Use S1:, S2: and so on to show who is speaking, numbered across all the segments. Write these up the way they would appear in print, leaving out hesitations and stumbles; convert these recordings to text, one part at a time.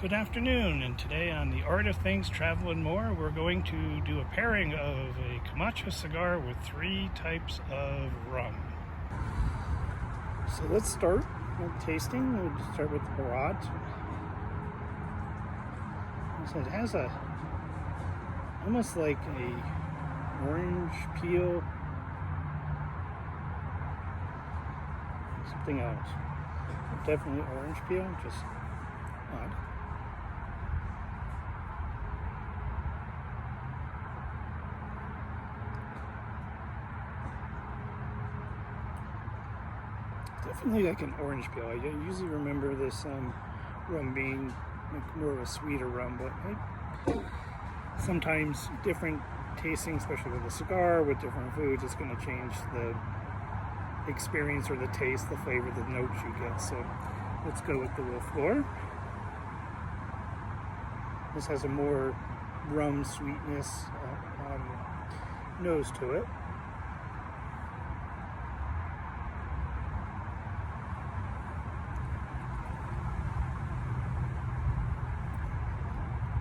S1: Good afternoon, and today on The Art of Things, Travel and More, we're going to do a pairing of a Camacho cigar with 3 types of rum. So let's start with tasting. We'll just start with the Barat. So it has almost like a orange peel, something else. Definitely orange peel, just odd. Definitely like an orange peel. I usually remember this rum being like more of a sweeter rum, but sometimes different tasting, especially with a cigar, with different foods, it's going to change the experience or the taste, the flavor, the notes you get. So let's go with the Wolf. This has a more rum sweetness nose to it.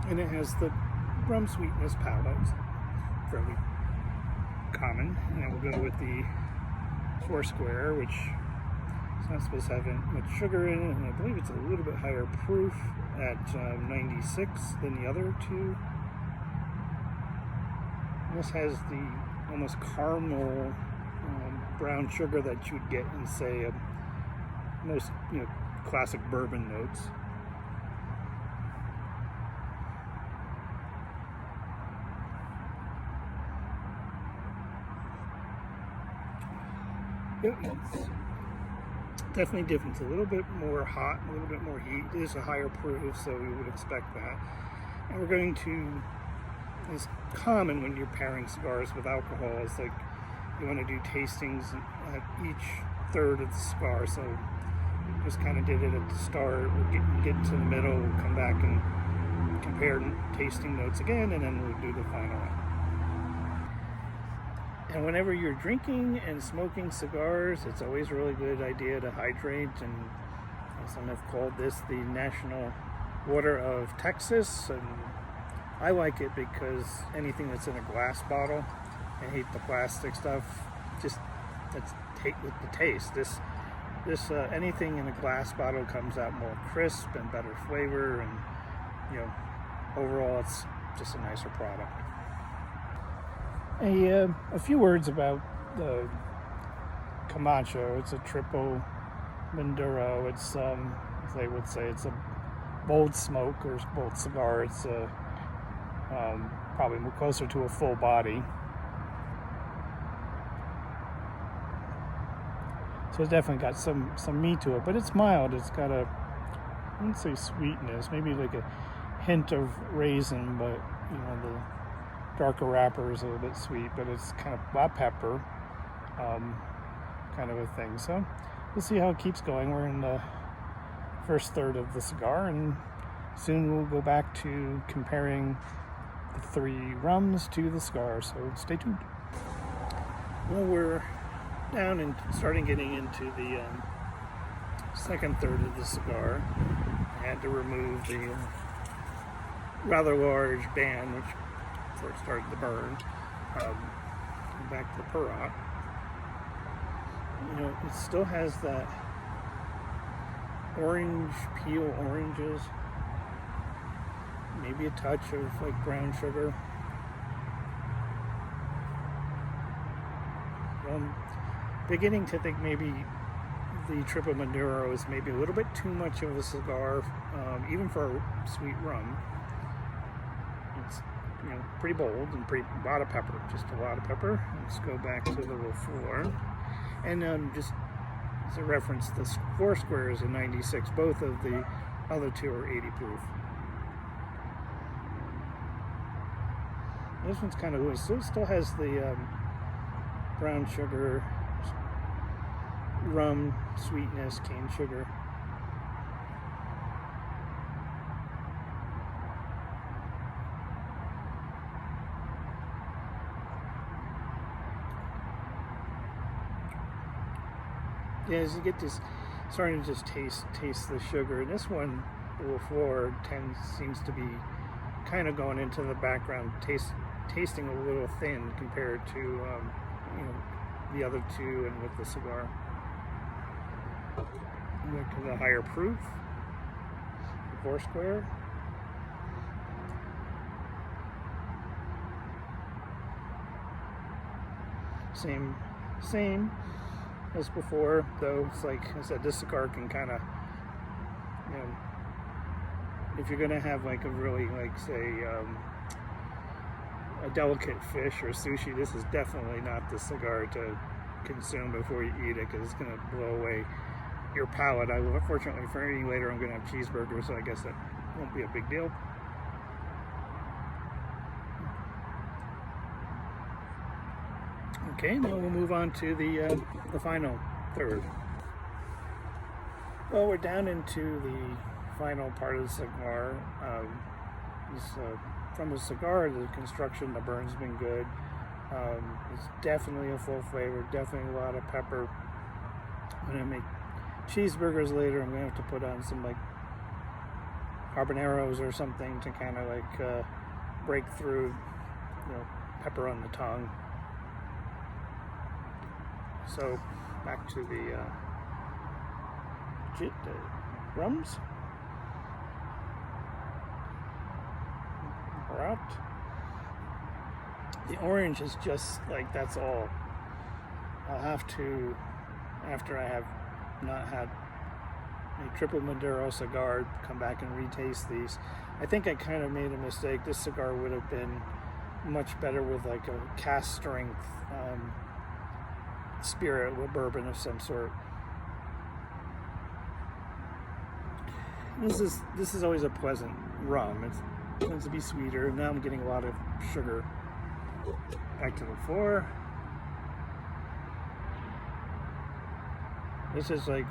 S1: And it has the rum sweetness palate, fairly common. And we'll go with the Foursquare, which is not supposed to have much sugar in it, and I believe it's a little bit higher proof at 96 than the other two. And this has the almost caramel brown sugar that you'd get in, say, most classic bourbon notes. It's definitely different. It's a little bit more hot, a little bit more heat. It is a higher proof, so we would expect that. And we're going to, it's common when you're pairing cigars with alcohol, is like you want to do tastings at each third of the cigar. So we just kind of did it at the start. We'll get to the middle, we'll come back and compare tasting notes again, and then we'll do the final one. And whenever you're drinking and smoking cigars, it's always a really good idea to hydrate. And some have called this the national water of Texas. And I like it because anything that's in a glass bottle, I hate the plastic stuff. Just let's take with the taste. This anything in a glass bottle comes out more crisp and better flavor, and overall it's just a nicer product. A few words about the Camacho. It's a triple Maduro. It's as they would say, it's a bold smoke or bold cigar. It's probably closer to a full body. So it's definitely got some meat to it, but it's mild. It's got I wouldn't say sweetness, maybe like a hint of raisin, but the darker wrapper is a little bit sweet, but it's kind of black pepper kind of a thing. So we'll see how it keeps going. We're in the first third of the cigar, and soon we'll go back to comparing the 3 rums to the cigar, so stay tuned. Well, we're down and starting getting into the second third of the cigar. I had to remove the rather large band, which before it started to burn. Back to the Barat. It still has that orange peel oranges, maybe a touch of like brown sugar. Beginning to think maybe the Triple Maduro is maybe a little bit too much of a cigar, even for a sweet rum. It's pretty bold and a lot of pepper, just a lot of pepper. Let's go back to the Wolf. And just as a reference, the Foursquare is a 96. Both of the other two are 80 proof. This one's kind of loose. So it still has the brown sugar, rum, sweetness, cane sugar. Yeah, as you get this, starting to just taste the sugar. And this one the floor seems to be kind of going into the background, tasting a little thin compared to the other two and with the cigar. Look to the higher proof, the 4 square. Same as before, though. It's like I said, this cigar can kind of, if you're gonna have like a really, like, say, a delicate fish or sushi, this is definitely not the cigar to consume before you eat it, because it's gonna blow away your palate. Fortunately for me, later I'm gonna have cheeseburgers, so I guess that won't be a big deal. Okay, now we'll move on to the final third. Well, we're down into the final part of the cigar. From the cigar, the construction, the burn's been good. It's definitely a full flavor, definitely a lot of pepper. When I make cheeseburgers later, I'm gonna have to put on some like habaneros or something to kind of like break through, pepper on the tongue. So back to the Rums. We're out. The orange is just like, that's all. I'll have to, after I have not had a triple Maduro cigar, come back and retaste these. I think I kind of made a mistake. This cigar would have been much better with like a cask strength spirit with bourbon of some sort. This is always a pleasant rum. It tends to be sweeter. Now I'm getting a lot of sugar. Back to the floor. This is like,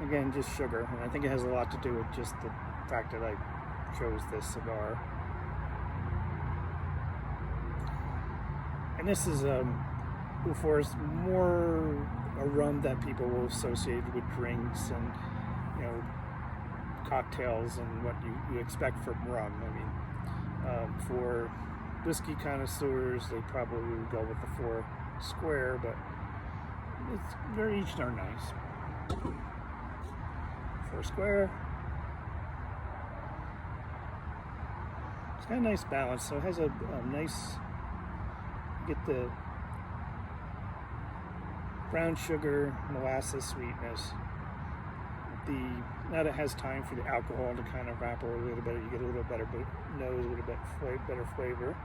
S1: again, just sugar, and I think it has a lot to do with just the fact that I chose this cigar. And this is before, it's more a rum that people will associate with drinks and cocktails and what you expect from rum. I mean, for whiskey connoisseurs, they probably would go with the 4 square, but they're each are nice. 4 square. It's got a nice balance, so it has a nice, get the brown sugar, molasses sweetness. Now that it has time for the alcohol to kind of evaporate a little bit, you get a little better nose, a little bit better flavor.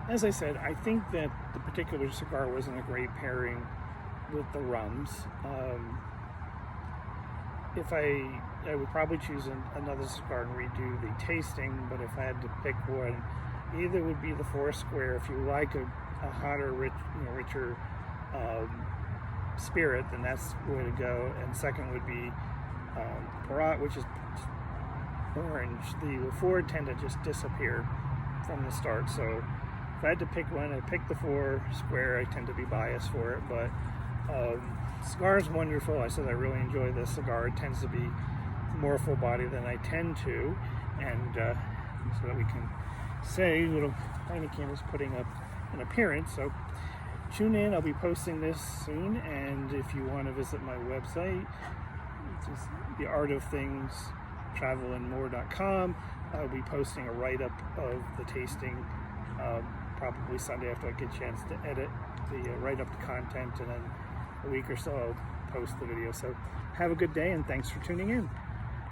S1: As I said, I think that the particular cigar wasn't a great pairing with the rums. I would probably choose another cigar and redo the tasting, but if I had to pick one, either would be the 4 square. If you like a hotter, richer spirit, then that's the way to go. And second would be Parat, which is orange. The 4 tend to just disappear from the start, so if I had to pick one, I'd pick the 4 square. I tend to be biased for it, but cigar is wonderful. I said I really enjoy this cigar. It tends to be more full body than I tend to, and so that we can say little Heineken is putting up an appearance. So tune in. I'll be posting this soon, and if you want to visit my website, it's the Art of Things travelandmore.com. I'll be posting a write-up of the tasting probably Sunday after I get a chance to edit the write-up the content, and then a week or so I'll post the video. So have a good day, and thanks for tuning in.